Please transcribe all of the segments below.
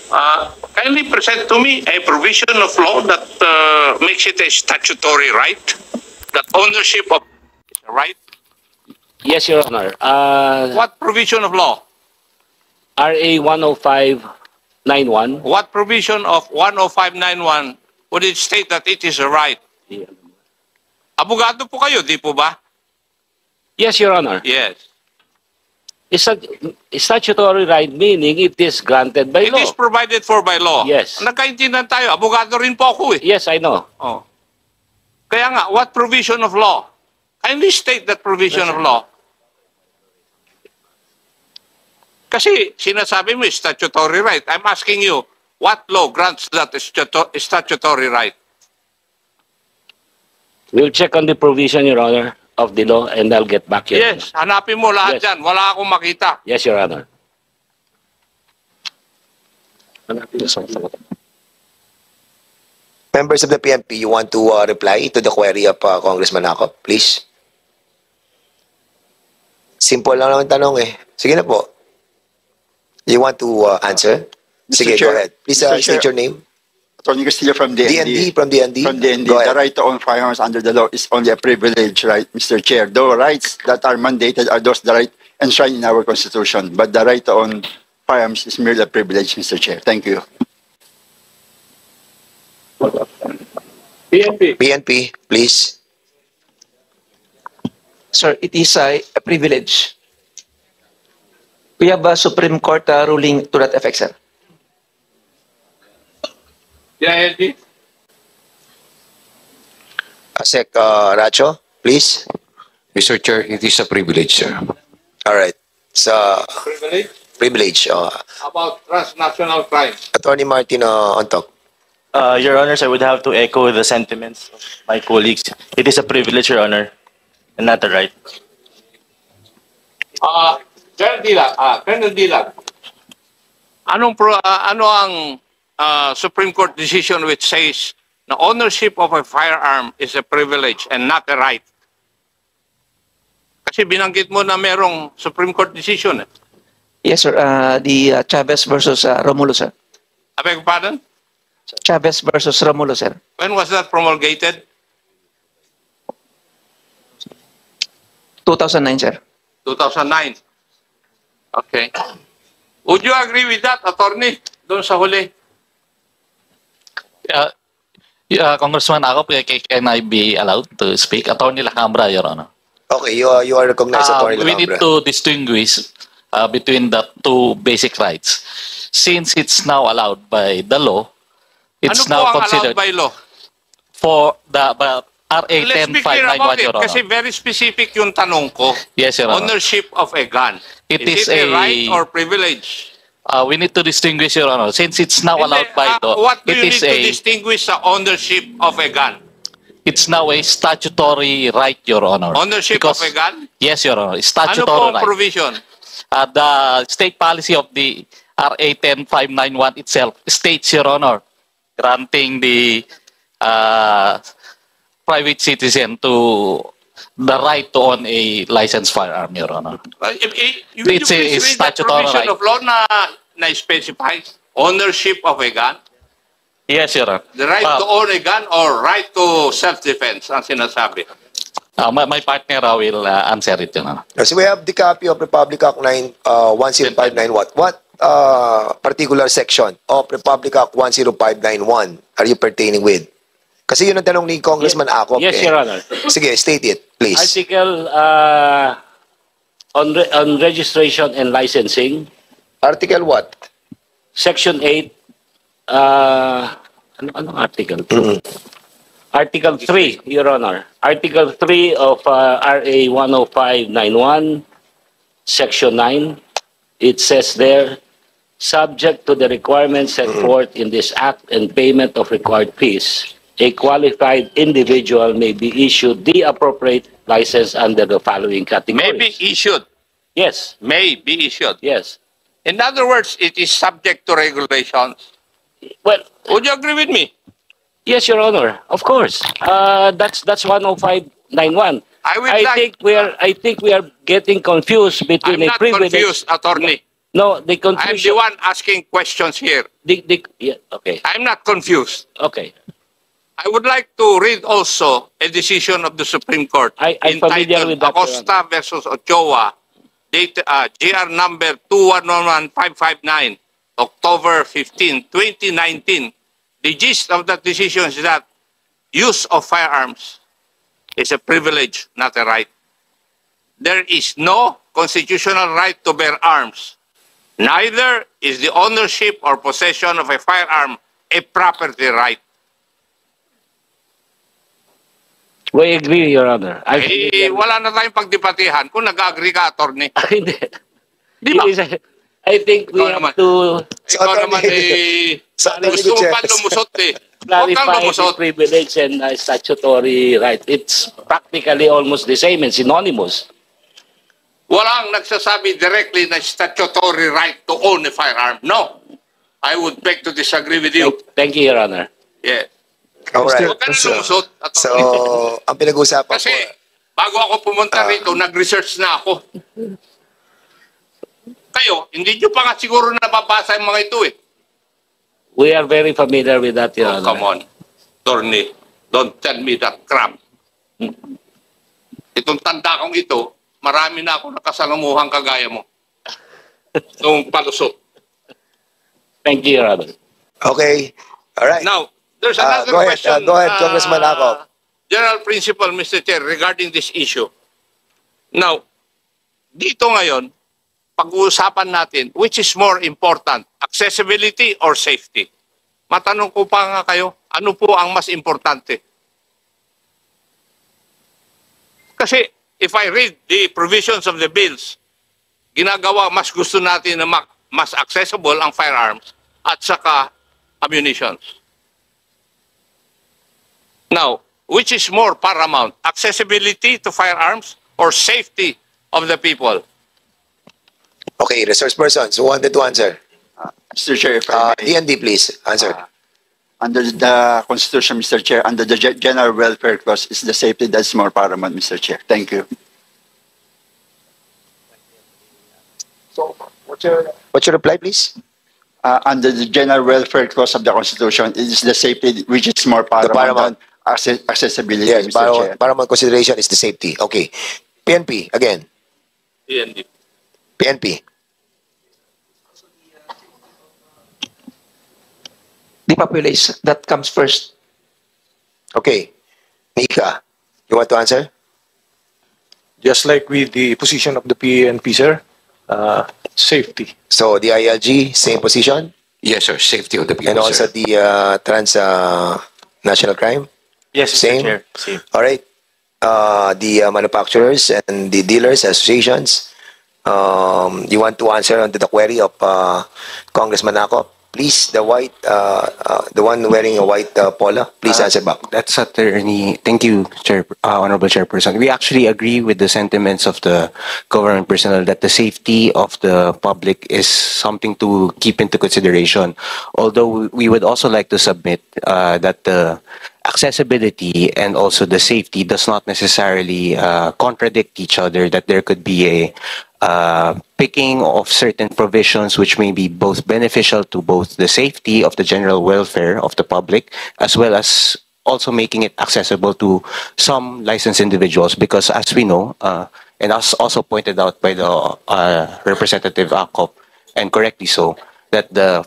Kindly present to me a provision of law that makes it a statutory right, that ownership of is a right. Yes, Your Honor. What provision of law? RA 10591. What provision of 10591 would it state that it is a right? Abogado po kayo, di po ba? Yes, Your Honor. Yes. It's a statutory right, meaning it is granted by It law. is provided for by law. Yes. Nagkaintindihan tayo. Abogado rin po ako eh. Yes, I know. Oh. Kaya nga, what provision of law? Kindly state that provision of law. Kasi sinasabi mo statutory right. I'm asking you, what law grants that statutory right? We'll check on the provision, Your Honor, of the law, and I'll get back to you. Yes, hanapin mo lahat Yes. dyan. Wala akong makita. Yes, Your Honor. Members of the PNP, you want to reply to the query of Congressman Acop, please? Simple lang naman tanong eh. Sige na po. You want to answer? Mr. Sige, Chair, go ahead. Please Mr. state Chair. your name. Attorney Castillo from DND. From DND? From DND. Go The ahead. right to own firearms under the law is only a privilege, right, Mr. Chair? The rights that are mandated are those the right enshrined in our Constitution. But the right to own firearms is merely a privilege, Mr. Chair. Thank you. PNP. PNP, please. Sir, it is a privilege. We have a Supreme Court ruling to that effect, sir. Yeah, LG. Asek Racho, please. Mr. Chair, it is a privilege, sir. All right. So, Privilege privilege. about transnational crime. Attorney Martin Ontok. Your Honors, I would have to echo the sentiments of my colleagues. It is a privilege, Your Honor, and not a right. Colonel Dilag, ano ang Supreme Court decision which says na ownership of a firearm is a privilege and not a right? Kasi binanggit mo na merong Supreme Court decision. Yes, sir. The Chavez versus Romulo, sir. I beg your pardon? Chavez versus Romulo, sir. When was that promulgated? 2009, sir. 2009. Okay. Would you agree with that, attorney? Doon sa huli. Congressman Acop, can I be allowed to speak? Attorney Lacambra, Your Honor. Okay, you are recognized, Attorney We need Lacambra. to distinguish between the two basic rights. Since it's now allowed by the law, it's Ano po now ang considered allowed by law? for the RA Let's be clear 10591, about it Your Honor. kasi very specific yung tanong ko. Yes, Your Honor. Ownership of a gun. It is is it a a- right or privilege? We need to distinguish, Your Honor. Since it's now allowed by law, What do it you need is to a distinguish sa ownership of a gun? it's now a statutory right, Your Honor. Ownership Because- of a gun? Yes, Your Honor. Ano Statutory po ang right. provision? The state policy of the RA 10591 itself states, Your Honor, granting the private citizen to the right to own a licensed firearm, Your Honor. You It's a please read that statutory provision right. of law na specifies ownership of a gun? Yes, Your Honor. The right to own a gun or right to self-defense ang sinasabi. My partner will answer it, Your Honor. So we have the copy of Republic Act 10591. What particular section of Republic Act 10591 are you pertaining with? Kasi yun ang tanong ni Congressman Acop. Yes, Your Honor. Sige, state it, please. Article on registration and licensing, Article what? Section 8, anong article? Article 3, Your Honor. Article 3 of RA 10591, Section 9, it says there, subject to the requirements set forth in this act and payment of required fees, a qualified individual may be issued the appropriate license under the following categories. May be issued. Yes, May be issued. yes. In other words, it is subject to regulations. Well, Would you agree with me? yes, Your Honor. Of course. That's 10591. I think I think we are getting confused I'm between a not privilege. confused, attorney. No, the I'm the conclusion. one asking questions here. Yeah, okay, I'm not confused. okay. I would like to read also a decision of the Supreme Court I'm familiar with that, Your Acosta versus Ochoa, date, GR number 2111559, October 15, 2019. The gist of that decision is that use of firearms is a privilege, not a right. There is no constitutional right to bear arms. Neither is the ownership or possession of a firearm a property right. We agree, Your Honor. I'm Eh, familiar with- wala na tayong pagdebatihan kung nag-agree ka, attorney. Hindi. Di ba? It is- I think we Ikaw have naman. to So, Ikaw attorney- naman eh, So, attorney gusto mo pa Gutierrez. lumusot eh. Huwag kang clarify the lumusot. privilege and statutory right. It's practically almost the same and synonymous. Walang nagsasabi directly na statutory right to own a firearm. No. I would beg to disagree with you. Thank you, Your Honor. Yeah. Alright. Huwag ka na lumusot. So, attorney. ang pinag-uusapan Kasi po, bago ako pumunta rito, nag-research na ako. Kayo, hindi nyo pa nga siguro nababasa yung mga ito eh. We are very familiar with that, Your Oh, Honor. come on. Attorney, don't tell me that crap. Itong tanda kong ito, marami na ako nakasalamuhang kagaya mo. Nung palusot. Thank you, Your Honor. okay. Alright. Now, there's another go ahead, question. go ahead, Congressman Ako. General principle, Mr. Chair, regarding this issue. Now, dito ngayon, pag-uusapan natin, which is more important, accessibility or safety? Matanong ko pa nga kayo, ano po ang mas importante? Kasi, if I read the provisions of the bills, ginagawa, mas gusto natin na mas accessible ang firearms at saka ammunitions. Now, which is more paramount? Accessibility to firearms or safety of the people? Okay, resource persons who wanted to answer. Mr. Chair, if I may. DND, please, answer. Under the Constitution, Mr. Chair, under the General Welfare Clause, is the safety that's more paramount, Mr. Chair. Thank you. So, what's your reply, please? Under the General Welfare Clause of the Constitution, it is the safety which is more paramount. paramount than accessibility, Yes, Mr. Chair. paramount consideration is the safety. Okay. PNP, again. PND. PNP. The population, that comes first. Okay. Nika, you want to answer? Just like with the position of the PNP, sir, safety. So, the ILG, same position? Yes, sir. Safety of the people, And also sir. the national crime? Yes, Mr. Same? Chair. Same. All right. The manufacturers and the dealers associations, you want to answer onto the query of Congressman Ako? Please, the one wearing a white polo, please answer back. That's attorney. Thank you, Honorable Chairperson. We actually agree with the sentiments of the government personnel that the safety of the public is something to keep into consideration. Although we would also like to submit that the accessibility and also the safety does not necessarily contradict each other, that there could be a picking of certain provisions which may be both beneficial to both the safety of the general welfare of the public as well as also making it accessible to some licensed individuals, because as we know, and as also pointed out by the Representative Akop, and correctly so, that the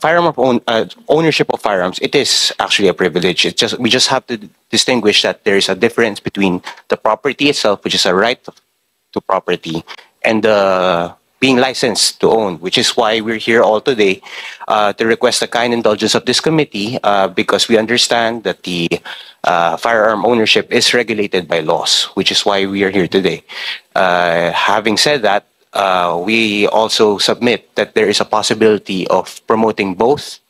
ownership of firearms, it is actually a privilege. We just have to distinguish that there is a difference between the property itself, which is a right to property, and being licensed to own, which is why we're here all today to request the kind indulgence of this committee, because we understand that the firearm ownership is regulated by laws, which is why we are here today. Having said that, we also submit that there is a possibility of promoting both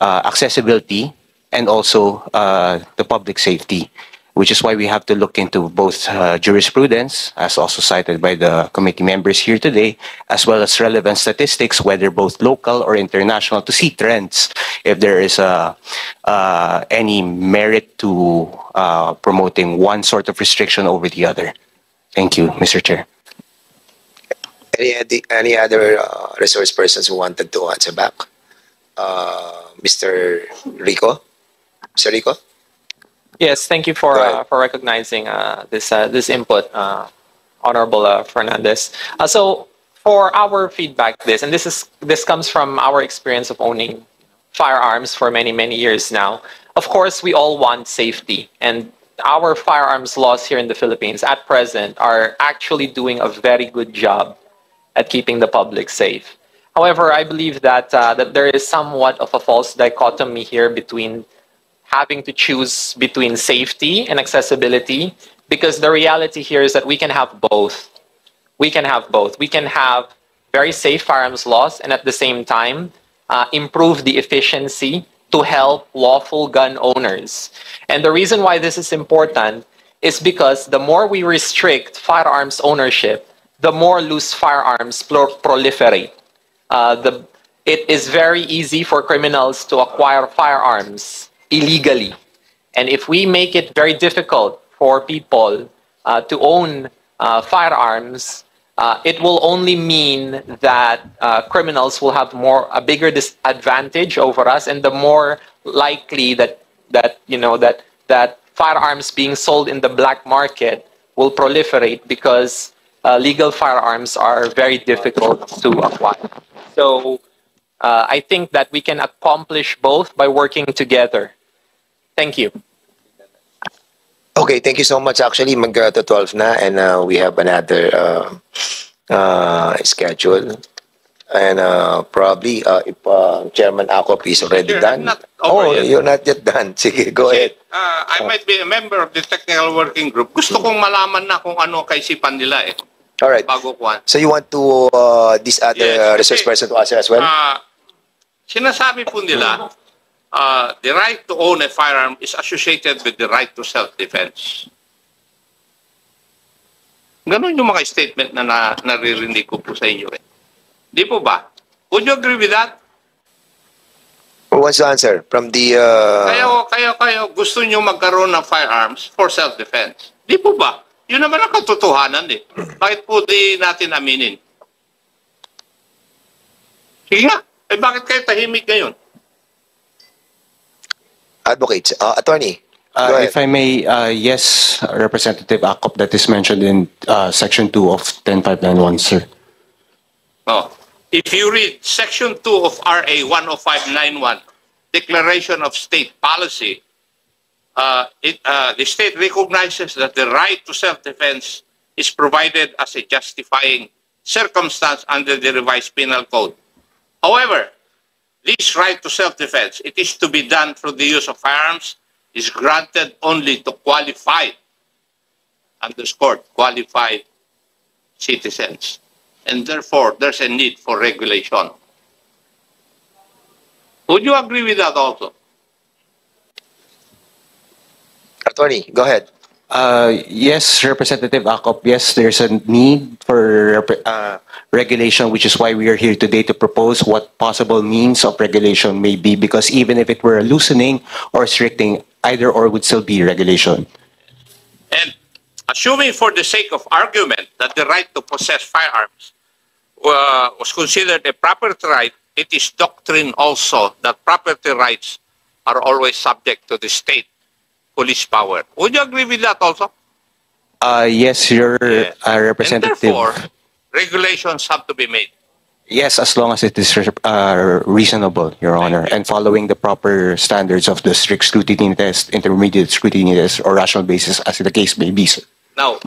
accessibility and also the public safety, which is why we have to look into both jurisprudence, as also cited by the committee members here today, as well as relevant statistics, whether both local or international, to see trends, if there is any merit to promoting one sort of restriction over the other. Thank you, Mr. Chair. Any other resource persons who wanted to answer back? Mr. Rico? Mr. Rico? Yes, thank you Go ahead. for recognizing this input, Honorable Fernandez. So for our feedback, this comes from our experience of owning firearms for many years now. Of course, we all want safety, and our firearms laws here in the Philippines at present are actually doing a very good job at keeping the public safe. However, I believe that that there is somewhat of a false dichotomy here between having to choose between safety and accessibility, because the reality here is that we can have both. We can have both. We can have very safe firearms laws and at the same time improve the efficiency to help lawful gun owners. And the reason why this is important is because the more we restrict firearms ownership, the more loose firearms proliferate. It is very easy for criminals to acquire firearms illegally. And if we make it very difficult for people to own firearms, it will only mean that criminals will have a bigger disadvantage over us, and the more likely that firearms being sold in the black market will proliferate, because legal firearms are very difficult to acquire. So I think that we can accomplish both by working together. Thank you. Okay, thank you so much. Actually, mag-12 na, and we have another schedule. And probably, if Chairman Akop is already done. Not over yet. You're not yet done. Sige, go ahead. I might be a member of the technical working group. Gusto kong malaman na kung ano kaisipan nila eh. All right. Bago ko. So you want to this other Yes, resource okay. person to answer as well? Sinasabi po nila, the right to own a firearm is associated with the right to self-defense. Ganon yung mga statement na naririnig ko po sa inyo eh. Di po ba? Would you agree with that? Who wants to answer? From the... Kayo, gusto nyo magkaroon ng firearms for self-defense. Di po ba? Yun naman ang katotohanan eh. Bakit po di natin aminin? Sige nga. Eh bakit kayo tahimik ngayon? Advocates. Attorney. Go ahead. If I may, yes, Representative Akop, that is mentioned in Section 2 of 10591, sir. Oh. If you read Section 2 of RA 10591, Declaration of State Policy, the state recognizes that the right to self-defense is provided as a justifying circumstance under the revised penal code. However, this right to self-defense, it is to be done through the use of firearms, is granted only to qualified, underscored, qualified citizens. And therefore, there's a need for regulation. Would you agree with that also? Attorney, go ahead. Yes, Representative Akop, yes, there's a need for regulation, which is why we are here today to propose what possible means of regulation may be, because even if it were a loosening or restricting, either or would still be regulation. And assuming for the sake of argument that the right to possess firearms was considered a property right, it is doctrine also that property rights are always subject to the state police power. Would you agree with that also? Yes, your Representative. And therefore, regulations have to be made. Yes, as long as it is reasonable, Your Honor, and following the proper standards of the strict scrutiny test, intermediate scrutiny test, or rational basis, as the case may be, sir. Now,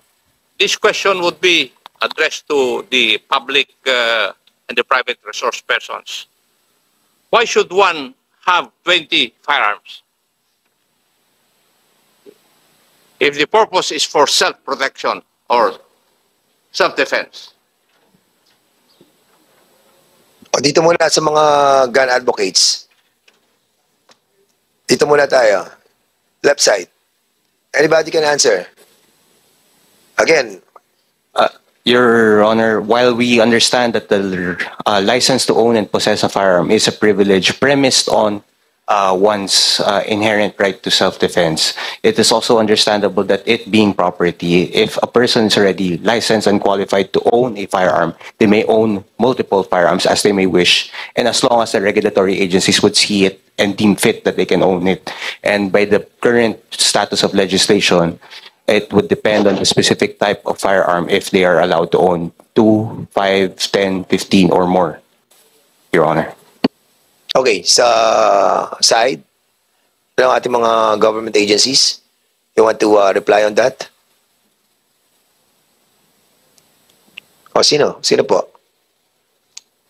this question would be addressed to the public and the private resource persons. Why should one have 20 firearms? If the purpose is for self-protection or self-defense. O, dito muna sa mga gun advocates. Dito muna tayo. Left side. Anybody can answer. Again. Your Honor, while we understand that the license to own and possess a firearm is a privilege premised on one's inherent right to self-defense, it is also understandable that it being property, if a person is already licensed and qualified to own a firearm, they may own multiple firearms as they may wish, and as long as the regulatory agencies would see it and deem fit that they can own it. And by the current status of legislation, it would depend on the specific type of firearm if they are allowed to own 2, 5, 10, 15, or more, Your Honor. Okay, sa side ng ating mga government agencies, you want to reply on that? O sino? Sino po?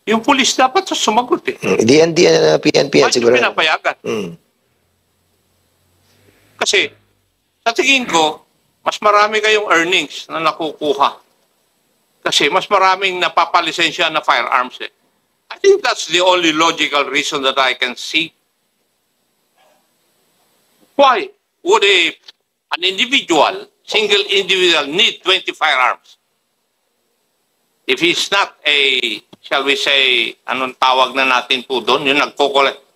Yung pulis dapat sumagot eh. DND, PNP yan Bakit siguro. yung pinapayagan? Kasi, sa tingin ko, mas marami kayong earnings na nakukuha. Kasi mas maraming napapalisensya na firearms eh. I think that's the only logical reason that I can see. Why would an individual, single individual, need 20 firearms? If he's not a, shall we say, anong tawag na natin po doon, yung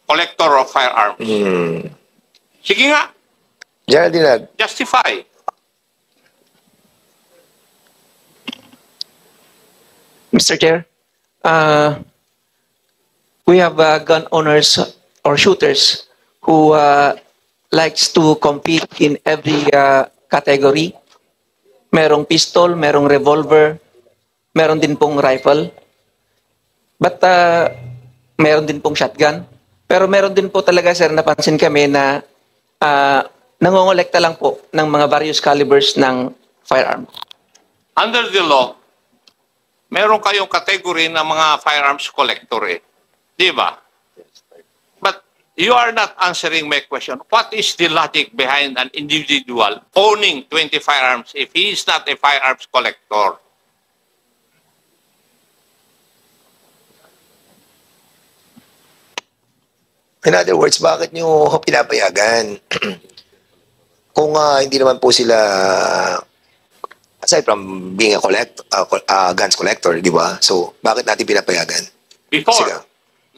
collector of firearms. Sige nga. Geraldine, Justify. Mr. Chair, we have gun owners or shooters who likes to compete in every category. Merong pistol, merong revolver, meron din pong rifle. But meron din pong shotgun. Pero meron din po talaga, sir, napansin kami na nangongolekta lang po ng mga various calibers ng firearm. Under the law, meron kayong category ng mga firearms collector eh. Di ba? But you are not answering my question. What is the logic behind an individual owning 20 firearms if he is not a firearms collector? in other words, bakit nyo pinapayagan? Kung hindi naman po sila, aside from being a guns collector, di ba? So, bakit natin pinapayagan? Before, Sige.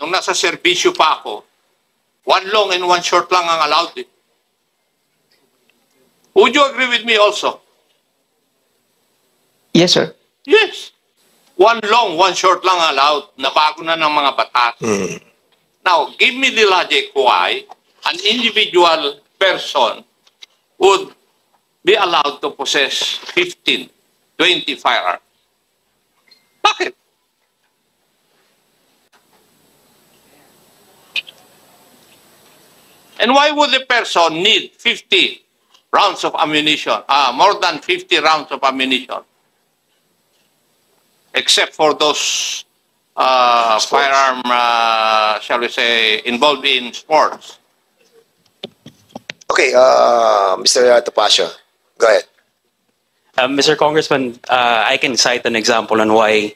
nung nasa serbisyo pa ako, one long and one short lang ang allowed eh. Would you agree with me also? Yes, sir. Yes. One long, one short lang allowed. Nabago na ng mga batas. Now, give me the logic why an individual person would be allowed to possess 15, 20 firearms. Bakit? And why would a person need 50 rounds of ammunition, more than 50 rounds of ammunition? Except for those firearm, shall we say, involved in sports. Okay, Mr. Topacio, go ahead. Mr. Congressman, I can cite an example on why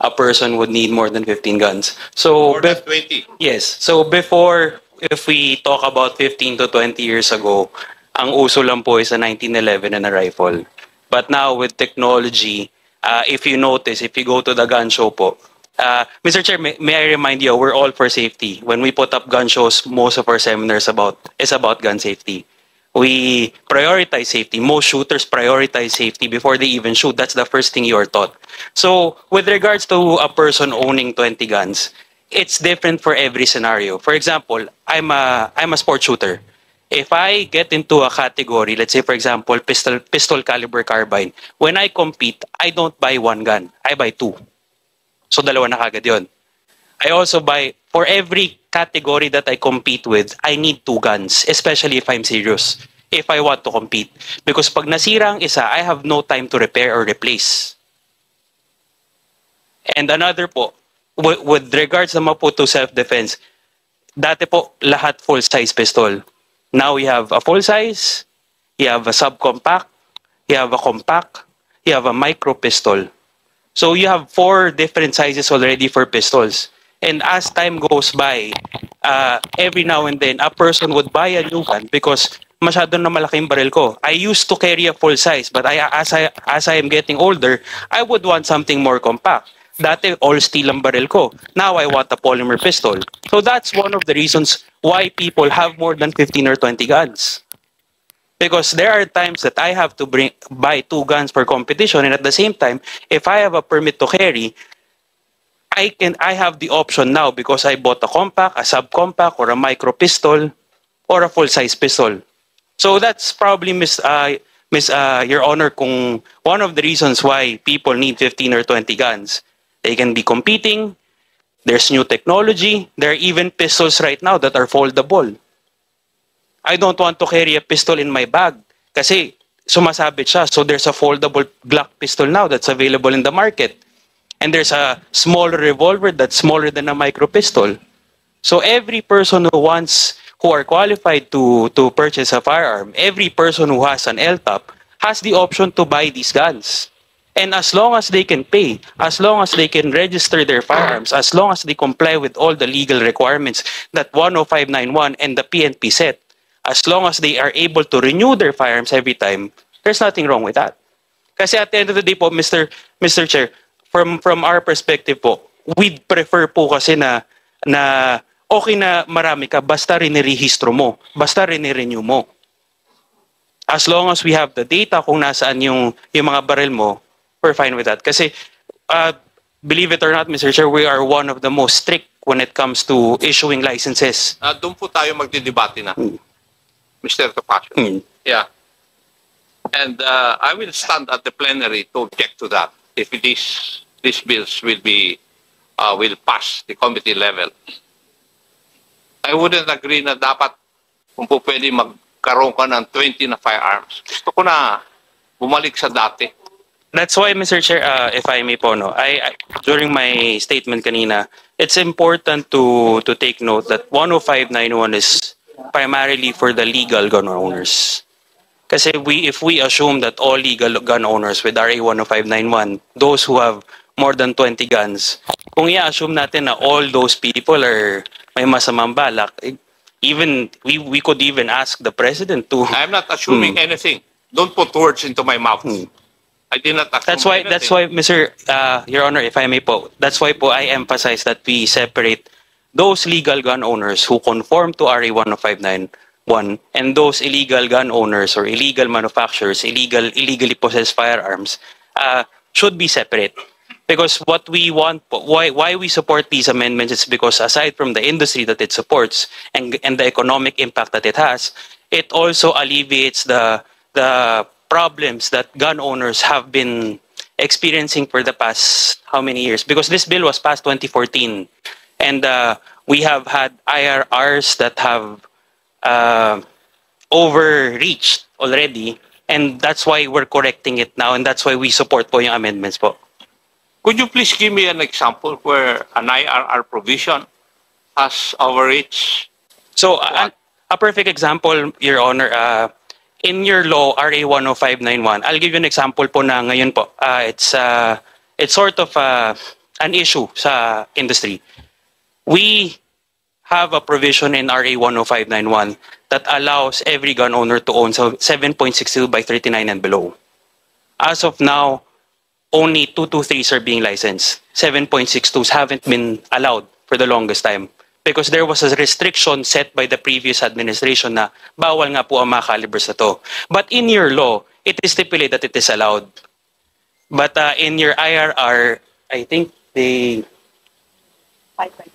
a person would need more than 15 guns. So, More than 20. yes. So before, if we talk about 15 to 20 years ago, ang uso lang po is a 1911 and a rifle. But now with technology, if you notice, if you go to the gun show po, Mr. Chair, may I remind you, we're all for safety. When we put up gun shows, most of our seminars is about gun safety. We prioritize safety. Most shooters prioritize safety before they even shoot. That's the first thing you are taught. So with regards to a person owning 20 guns, it's different for every scenario. For example, I'm a sports shooter. If I get into a category, let's say for example, pistol caliber carbine, when I compete, I don't buy one gun. I buy two. So dalawa na kagad yun. I also buy, for every category that I compete with, I need two guns, especially if I'm serious, if I want to compete. Because pag nasira ang isa, I have no time to repair or replace. And another po, with regards naman po to self-defense, dati po lahat full-size pistol. Now we have a full-size, you have a subcompact, you have a compact, you have a micro pistol. So you have 4 different sizes already for pistols. And as time goes by, every now and then, a person would buy a new gun because masyado na malaki yung baril ko. I used to carry a full size, but as I am getting older, I would want something more compact. dati all steel ang baril ko. Now I want a polymer pistol. So that's one of the reasons why people have more than 15 or 20 guns. Because there are times that I have to buy 2 guns for competition, and at the same time, if I have a permit to carry, I have the option now because I bought a compact, a subcompact, or a micro pistol, or a full-size pistol. So that's probably, Your Honor, kung one of the reasons why people need 15 or 20 guns. They can be competing. There's new technology. There are even pistols right now that are foldable. I don't want to carry a pistol in my bag kasi sumasabit siya. So there's a foldable Glock pistol now that's available in the market. And there's a smaller revolver that's smaller than a micro pistol. So every person who are qualified to purchase a firearm, every person who has an LTOP has the option to buy these guns. And as long as they can pay, as long as they can register their firearms, as long as they comply with all the legal requirements that 10591 and the PNP set, as long as they are able to renew their firearms every time, there's nothing wrong with that. Kasi at the end of the day po, Mr. Chair, from our perspective po, we'd prefer po kasi na okay na marami ka, basta rinirehistro mo, basta rini-renew mo. As long as we have the data kung nasaan yung mga baril mo, we're fine with that. Kasi, believe it or not, Mr. Chair, we are one of the most strict when it comes to issuing licenses. Doon po tayo magdidebate na, Mr. Topacio. Yeah. And I will stand at the plenary to object to that if these bills will pass the committee level. I wouldn't agree na dapat kung po pwede magkaroon ka ng 20 na firearms. Gusto ko na bumalik sa dati. That's why, Mr. Chair, if I may po, no, I during my statement kanina, it's important to take note that 10591 is primarily for the legal gun owners. Kasi if we assume that all legal gun owners with RA 10591, those who have more than 20 guns, kung i-assume natin na all those people are may masamang balak, even we could even ask the president to. I'm not assuming anything. Don't put words into my mouth. I did not assume anything. That's why, Mr. Your Honor, if I may po, that's why po I emphasize that we separate those legal gun owners who conform to RA 10591 and those illegal gun owners or illegal manufacturers, illegally possessed firearms, should be separate. Because what we want, why we support these amendments is because aside from the industry that it supports and the economic impact that it has, it also alleviates the problems that gun owners have been experiencing for the past how many years? Because this bill was passed 2014, and we have had IRRs that have overreached already, and that's why we're correcting it now, and that's why we support po yung amendments po. Could you please give me an example where an IRR provision has overreached? So, a perfect example, Your Honor, in your law, RA 10591, I'll give you an example po na ngayon po. It's sort of an issue sa industry. We have a provision in RA 10591 that allows every gun owner to own 7.62 by 39 and below. As of now, only 223s are being licensed. 7.62s haven't been allowed for the longest time because there was a restriction set by the previous administration na bawal nga po ang mga calibers na to. But in your law, it is stipulated that it is allowed. But in your IRR, I think they... 5.6.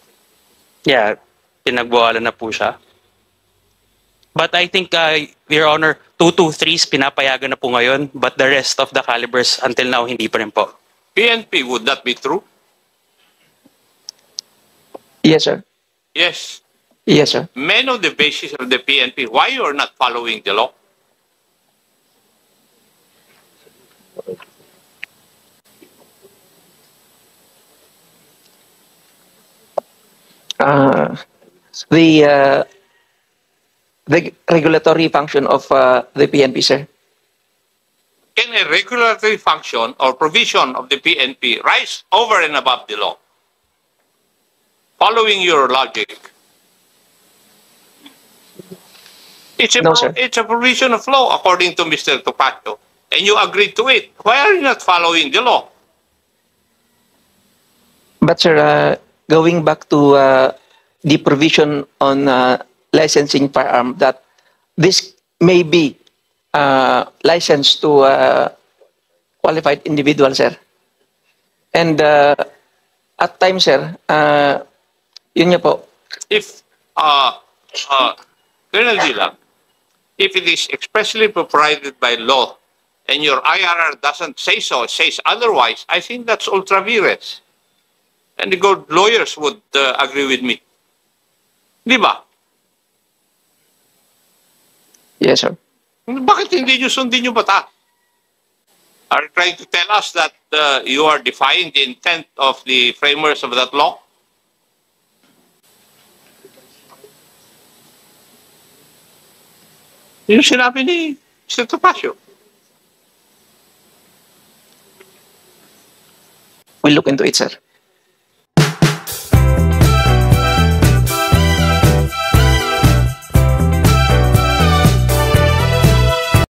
Yeah, pinagbawalan na po siya. But I think, Your Honor, 223s pinapayagan na po ngayon, but the rest of the calibers until now hindi pa rin po. PNP, would that be true? Yes, sir. Yes. Yes, sir. May know the basis of the PNP. Why you are not following the law? The regulatory function of the PNP, sir. Can a regulatory function or provision of the PNP rise over and above the law? Following your logic. It's a provision of law according to Mr. Topacio, and you agreed to it. Why are you not following the law? But sir, going back to the provision on licensing firearm, that this may be licensed to qualified individual, sir. And at times, sir, yun nga po. If, Colonel Dilang, if it is expressly provided by law and your IRR doesn't say so, says otherwise, I think that's ultra vires. And the good lawyers would agree with me. Di ba? Yes, sir. Bakit hindi nyo sundin yung bata? Are you trying to tell us that you are defying the intent of the framers of that law? Yung sinabi ni Mr. Topacio. We'll look into it, sir.